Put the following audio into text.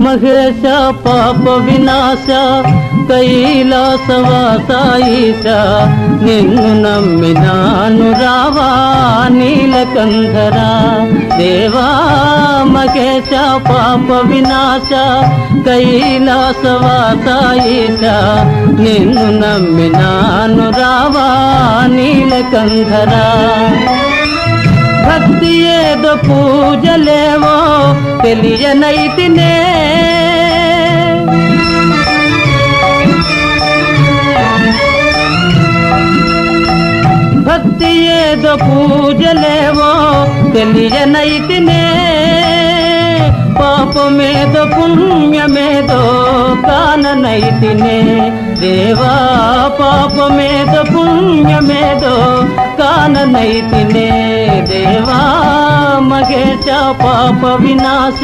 మహేశ పాప వినాశ కైలాసవాస ఈశ నిన్ను నమ్మినాను రావా నీలకంఠరా దేవా మహేశ పాప వినాశ కైలాసవాస ఈశ నిన్ను నమ్మినాను రావా నీలకంఠరా భక్తి ఏదో పూజలేవో తెలియనైతినే భక్తి ఏదో పూజలేవో తెలియనైతినే పాపమేదో పుణ్యమేదో కాననైతినే దేవా పాపమేదో పుణ్యమేదో కాననైతినే దేవా మహేశ పాప వినాశ